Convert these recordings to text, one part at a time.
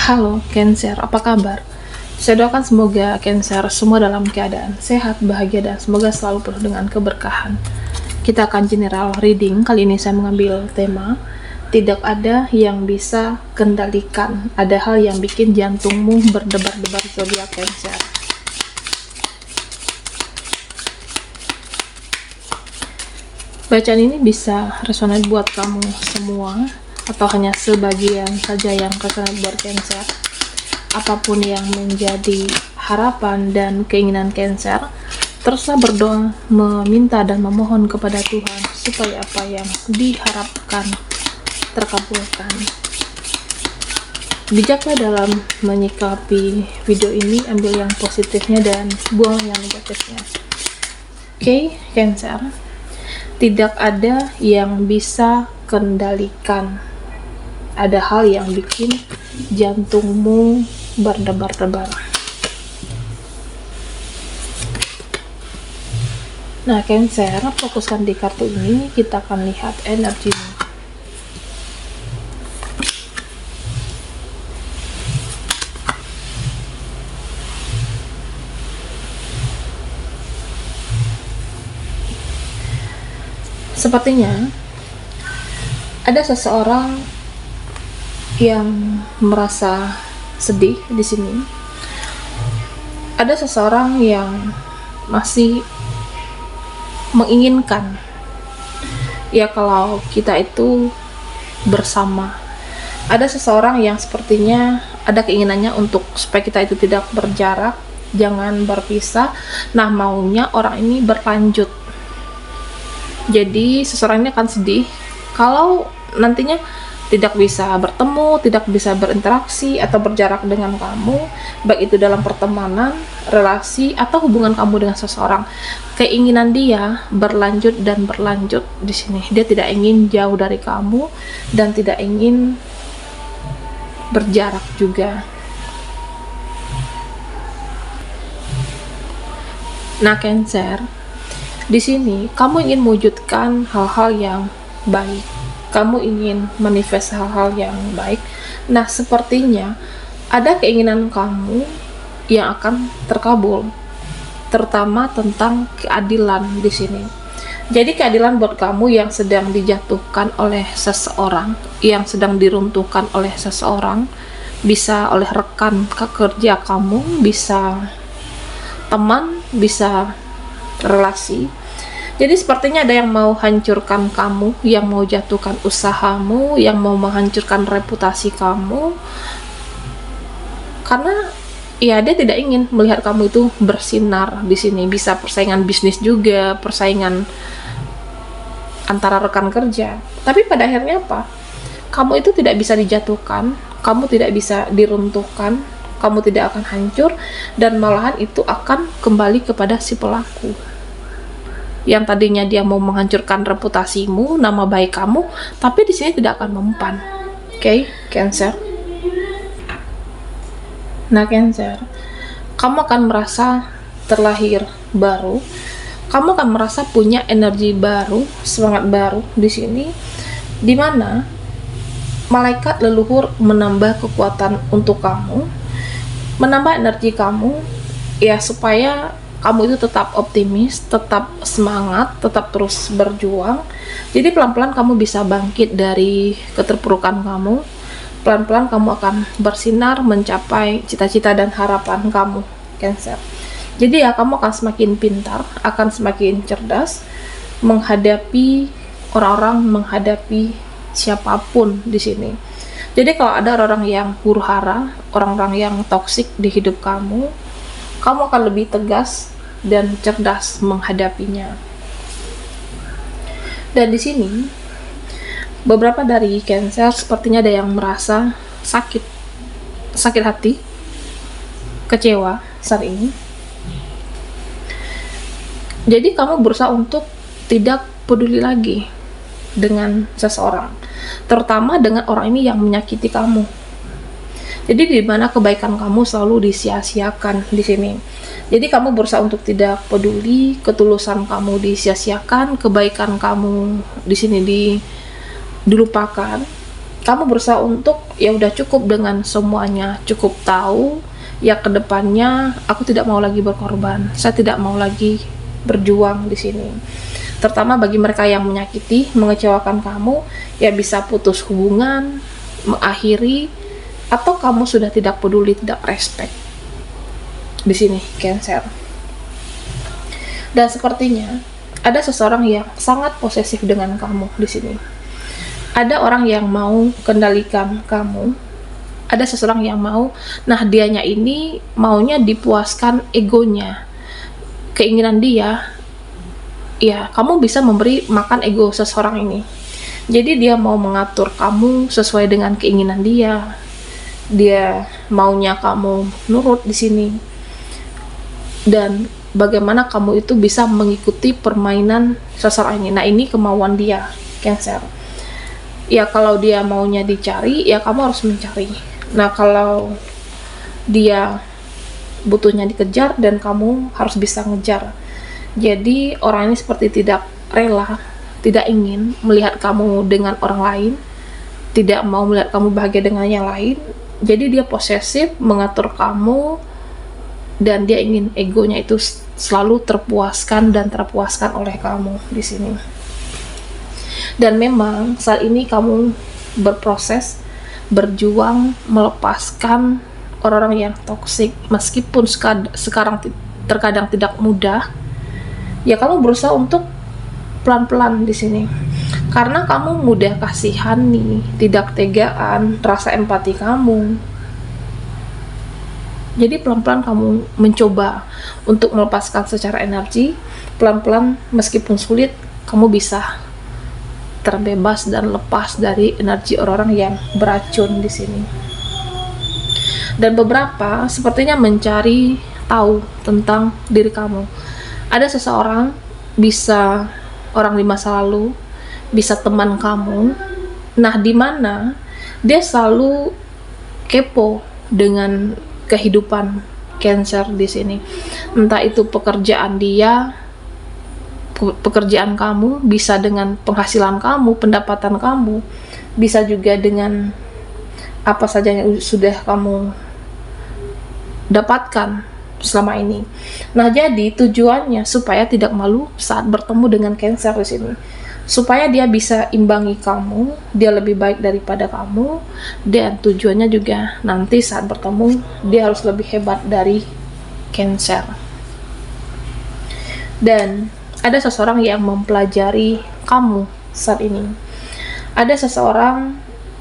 Halo Cancer, apa kabar? Saya doakan semoga Cancer semua dalam keadaan sehat, bahagia, dan semoga selalu penuh dengan keberkahan. Kita akan general reading. Kali ini saya mengambil tema tidak ada yang bisa kendalikan. Ada hal yang bikin jantungmu berdebar-debar, zodiak Cancer. Bacaan ini bisa resonan buat kamu semua atau hanya sebagian saja yang resonan buat Cancer. Apapun yang menjadi harapan dan keinginan Cancer, teruslah berdoa, meminta dan memohon kepada Tuhan supaya apa yang diharapkan terkabulkan. Bijaklah dalam menyikapi video ini, ambil yang positifnya dan buang yang negatifnya. Oke, Cancer. Tidak ada yang bisa kendalikan. Ada hal yang bikin jantungmu berdebar-debar. Nah, Cancer, fokuskan di kartu ini. Kita akan lihat energinya. Sepertinya ada seseorang yang merasa sedih di sini. Ada seseorang yang masih menginginkan, ya, kalau kita itu bersama. Ada seseorang yang sepertinya ada keinginannya untuk supaya kita itu tidak berjarak, jangan berpisah. Nah, maunya orang ini berlanjut. Jadi seseorang ini akan sedih kalau nantinya tidak bisa bertemu, tidak bisa berinteraksi atau berjarak dengan kamu, baik itu dalam pertemanan, relasi, atau hubungan kamu dengan seseorang. Keinginan dia berlanjut dan berlanjut di sini. Dia tidak ingin jauh dari kamu dan tidak ingin berjarak juga. Nah, Cancer, di sini kamu ingin mewujudkan hal-hal yang baik. Kamu ingin manifest hal-hal yang baik. Nah, sepertinya ada keinginan kamu yang akan terkabul, terutama tentang keadilan di sini. Jadi keadilan buat kamu yang sedang dijatuhkan oleh seseorang, yang sedang diruntuhkan oleh seseorang, bisa oleh rekan kerja kamu, bisa teman, bisa relasi. Jadi sepertinya ada yang mau hancurkan kamu, yang mau jatuhkan usahamu, yang mau menghancurkan reputasi kamu, karena ya dia tidak ingin melihat kamu itu bersinar di sini. Bisa persaingan bisnis juga, persaingan antara rekan kerja. Tapi pada akhirnya apa? Kamu itu tidak bisa dijatuhkan, kamu tidak bisa diruntuhkan, kamu tidak akan hancur, dan malahan itu akan kembali kepada si pelaku. Yang tadinya dia mau menghancurkan reputasimu, nama baik kamu, tapi di sini tidak akan mempan. Oke, Cancer. Nah, Cancer, kamu akan merasa terlahir baru. Kamu akan merasa punya energi baru, semangat baru di sini, di mana malaikat leluhur menambah kekuatan untuk kamu, menambah energi kamu, ya, supaya kamu itu tetap optimis, tetap semangat, tetap terus berjuang. Jadi pelan-pelan kamu bisa bangkit dari keterpurukan kamu. Pelan-pelan kamu akan bersinar mencapai cita-cita dan harapan kamu, Cancer. Jadi ya, kamu akan semakin pintar, akan semakin cerdas menghadapi orang-orang, menghadapi siapapun di sini. Jadi kalau ada orang-orang yang huru-hara, orang-orang yang toksik di hidup kamu akan lebih tegas dan cerdas menghadapinya. Dan di sini beberapa dari Cancer sepertinya ada yang merasa sakit hati, kecewa saat ini. Jadi kamu berusaha untuk tidak peduli lagi dengan seseorang, terutama dengan orang ini yang menyakiti kamu. Jadi di mana kebaikan kamu selalu disia-siakan di sini. Jadi kamu berusaha untuk tidak peduli, ketulusan kamu disia-siakan, kebaikan kamu di sini dilupakan. Kamu berusaha untuk ya udah cukup dengan semuanya, cukup tahu ya kedepannya aku tidak mau lagi berkorban, saya tidak mau lagi berjuang di sini. Terutama bagi mereka yang menyakiti, mengecewakan kamu, ya bisa putus hubungan, mengakhiri, atau kamu sudah tidak peduli, tidak respect di sini, Cancer. Dan sepertinya ada seseorang yang sangat posesif dengan kamu di sini. Ada orang yang mau kendalikan kamu. Ada seseorang yang mau, nah dianya ini maunya dipuaskan egonya, keinginan dia. Ya, kamu bisa memberi makan ego seseorang ini. Jadi dia mau mengatur kamu sesuai dengan keinginan dia. Dia maunya kamu nurut di sini. Dan bagaimana kamu itu bisa mengikuti permainan seseorang ini. Nah, ini kemauan dia, Cancer. Ya, kalau dia maunya dicari, ya kamu harus mencari. Nah, kalau dia butuhnya dikejar, dan kamu harus bisa ngejar. Jadi, orang ini seperti tidak rela, tidak ingin melihat kamu dengan orang lain, tidak mau melihat kamu bahagia dengan yang lain. Jadi, dia posesif, mengatur kamu, dan dia ingin egonya itu selalu terpuaskan dan terpuaskan oleh kamu di sini. Dan memang saat ini kamu berproses, berjuang melepaskan orang-orang yang toksik, meskipun sekarang terkadang tidak mudah. Ya, kamu berusaha untuk pelan-pelan di sini. Karena kamu mudah kasihani, tidak tegaan, rasa empati kamu. Jadi pelan-pelan kamu mencoba untuk melepaskan secara energi, pelan-pelan meskipun sulit, kamu bisa terbebas dan lepas dari energi orang-orang yang beracun di sini. Dan beberapa sepertinya mencari tahu tentang diri kamu. Ada seseorang, bisa orang di masa lalu, bisa teman kamu. Nah, di mana dia selalu kepo dengan kehidupan Cancer di sini. Entah itu pekerjaan dia, pekerjaan kamu, bisa dengan penghasilan kamu, pendapatan kamu, bisa juga dengan apa saja yang sudah kamu dapatkan selama ini. Nah, jadi tujuannya supaya tidak malu saat bertemu dengan Cancer di sini. Supaya dia bisa imbangi kamu, dia lebih baik daripada kamu, dan tujuannya juga nanti saat bertemu dia harus lebih hebat dari Cancer. Dan ada seseorang yang mempelajari kamu saat ini. Ada seseorang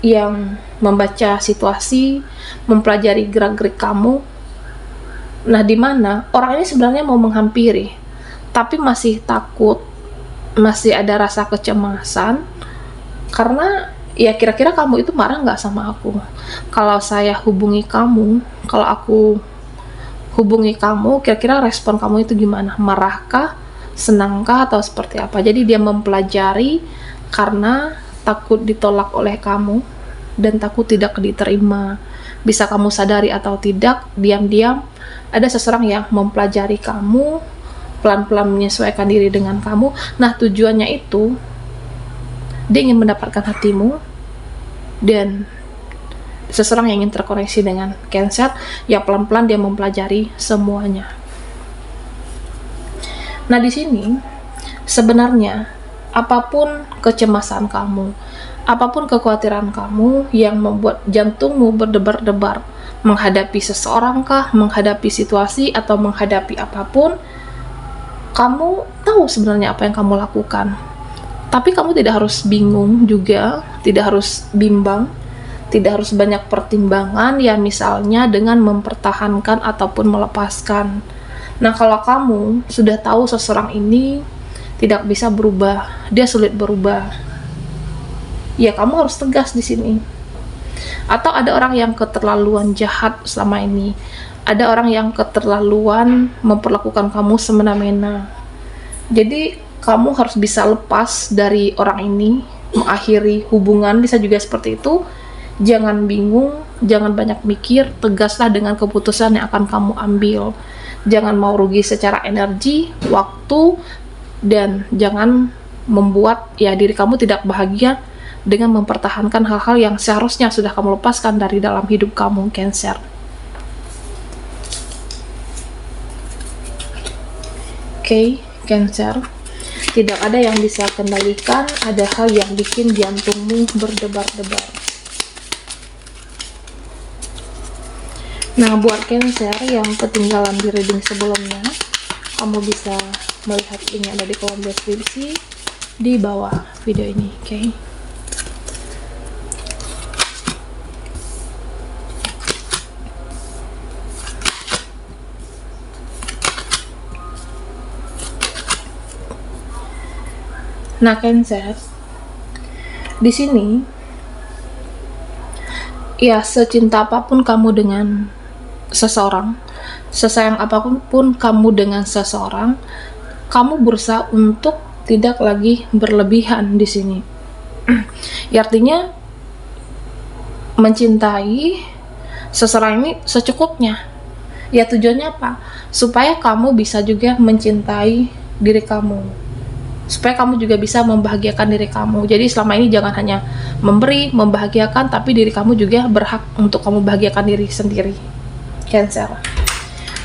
yang membaca situasi, mempelajari gerak-gerik kamu. Nah, di mana orang ini sebenarnya mau menghampiri, tapi masih takut, masih ada rasa kecemasan, karena ya kira-kira kamu itu marah nggak sama aku kalau saya hubungi kamu, kalau aku hubungi kamu, kira-kira respon kamu itu gimana, marahkah, senangkah, atau seperti apa. Jadi dia mempelajari karena takut ditolak oleh kamu dan takut tidak diterima. Bisa kamu sadari atau tidak, diam-diam ada seseorang yang mempelajari kamu, pelan-pelan menyesuaikan diri dengan kamu. Nah, tujuannya itu dia ingin mendapatkan hatimu, dan seseorang yang ingin terkoneksi dengan Cancer, ya pelan-pelan dia mempelajari semuanya. Nah, di sini sebenarnya apapun kecemasan kamu, apapun kekhawatiran kamu yang membuat jantungmu berdebar-debar menghadapi seseorang kah, menghadapi situasi, atau menghadapi apapun, kamu tahu sebenarnya apa yang kamu lakukan. Tapi kamu tidak harus bingung juga, tidak harus bimbang, tidak harus banyak pertimbangan, ya misalnya dengan mempertahankan ataupun melepaskan. Nah, kalau kamu sudah tahu seseorang ini tidak bisa berubah, dia sulit berubah, ya kamu harus tegas di sini. Atau ada orang yang keterlaluan jahat selama ini, ada orang yang keterlaluan memperlakukan kamu semena-mena. Jadi kamu harus bisa lepas dari orang ini, mengakhiri hubungan, bisa juga seperti itu. Jangan bingung, jangan banyak mikir, tegaslah dengan keputusan yang akan kamu ambil. Jangan mau rugi secara energi, waktu, dan jangan membuat ya diri kamu tidak bahagia dengan mempertahankan hal-hal yang seharusnya sudah kamu lepaskan dari dalam hidup kamu, Cancer. Oke, Cancer. Tidak ada yang bisa kendalikan, ada hal yang bikin jantungmu berdebar-debar. Nah, buat Cancer yang ketinggalan di reading sebelumnya, kamu bisa melihat link yang ada di kolom deskripsi di bawah video ini, oke? Nah, Cancer, di sini ya, secinta apapun kamu dengan seseorang, sesayang apapun kamu dengan seseorang, kamu berusaha untuk tidak lagi berlebihan di sini. Ya, artinya mencintai seseorang ini secukupnya. Ya, tujuannya apa? Supaya kamu bisa juga mencintai diri kamu, supaya kamu juga bisa membahagiakan diri kamu. Jadi selama ini jangan hanya memberi, membahagiakan, tapi diri kamu juga berhak untuk kamu bahagiakan diri sendiri, Cancer.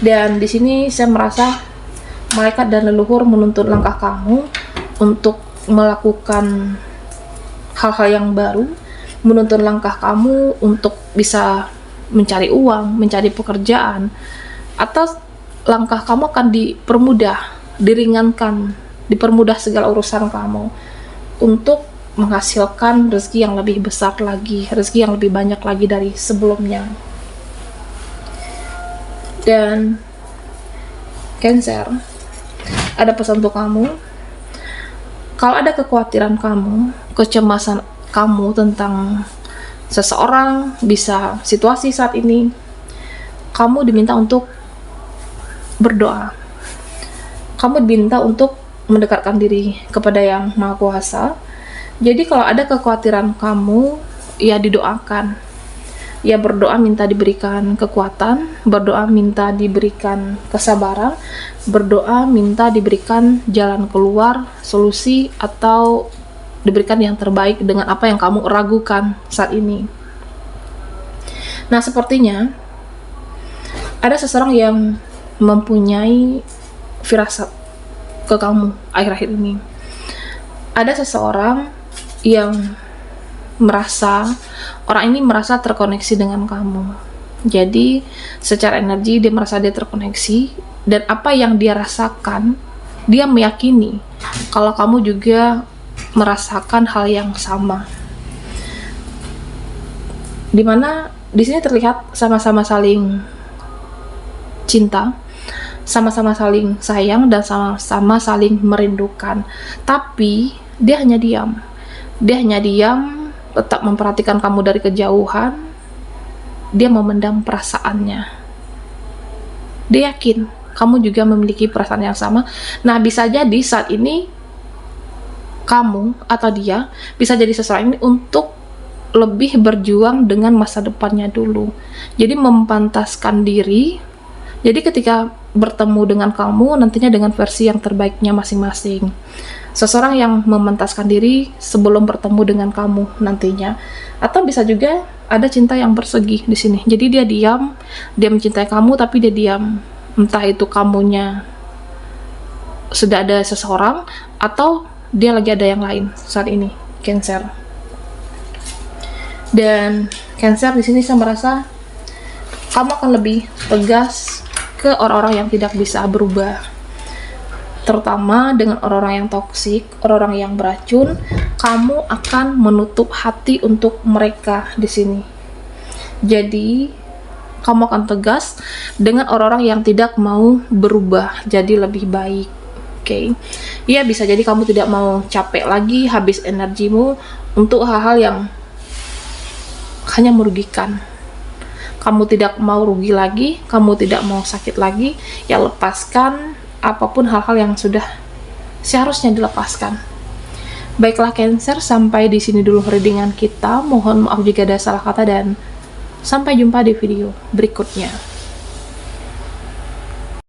Dan di sini saya merasa malaikat dan leluhur menuntun langkah kamu untuk melakukan hal-hal yang baru, menuntun langkah kamu untuk bisa mencari uang, mencari pekerjaan, atau langkah kamu akan dipermudah, diringankan, dipermudah segala urusan kamu untuk menghasilkan rezeki yang lebih besar lagi, rezeki yang lebih banyak lagi dari sebelumnya. Dan Cancer, ada pesan untuk kamu. Kalau ada kekhawatiran kamu, kecemasan kamu tentang seseorang, bisa situasi saat ini, kamu diminta untuk berdoa. Kamu diminta untuk mendekatkan diri kepada Yang Maha Kuasa. Jadi kalau ada kekhawatiran kamu, ya didoakan. Ya, berdoa minta diberikan kekuatan, berdoa minta diberikan kesabaran, berdoa minta diberikan jalan keluar, solusi, atau diberikan yang terbaik dengan apa yang kamu ragukan saat ini. Nah, sepertinya ada seseorang yang mempunyai firasat ke kamu akhir-akhir ini. Ada seseorang yang orang ini merasa terkoneksi dengan kamu. Jadi secara energi dia merasa dia terkoneksi, dan apa yang dia rasakan, dia meyakini kalau kamu juga merasakan hal yang sama. Dimana di sini terlihat sama-sama saling cinta, sama-sama saling sayang, dan sama-sama saling merindukan. Tapi dia hanya diam. Dia hanya diam, tetap memperhatikan kamu dari kejauhan. Dia memendam perasaannya. Dia yakin kamu juga memiliki perasaan yang sama. Nah, bisa jadi saat ini kamu atau dia bisa jadi seseorang ini untuk lebih berjuang dengan masa depannya dulu. Jadi mempantaskan diri. Jadi ketika bertemu dengan kamu, nantinya dengan versi yang terbaiknya masing-masing. Seseorang yang memantaskan diri sebelum bertemu dengan kamu nantinya. Atau bisa juga ada cinta yang persegi di sini. Jadi dia diam, dia mencintai kamu tapi dia diam. Entah itu kamunya sudah ada seseorang atau dia lagi ada yang lain saat ini, Cancer. Dan Cancer, di sini saya merasa kamu akan lebih tegas ke orang-orang yang tidak bisa berubah, terutama dengan orang-orang yang toksik, orang-orang yang beracun. Kamu akan menutup hati untuk mereka di sini. Jadi kamu akan tegas dengan orang-orang yang tidak mau berubah jadi lebih baik. Oke. Ya, bisa jadi kamu tidak mau capek lagi, habis energimu untuk hal-hal yang hanya merugikan. Kamu tidak mau rugi lagi, kamu tidak mau sakit lagi, ya lepaskan apapun hal-hal yang sudah seharusnya dilepaskan. Baiklah Cancer, sampai di sini dulu readingan kita. Mohon maaf jika ada salah kata dan sampai jumpa di video berikutnya.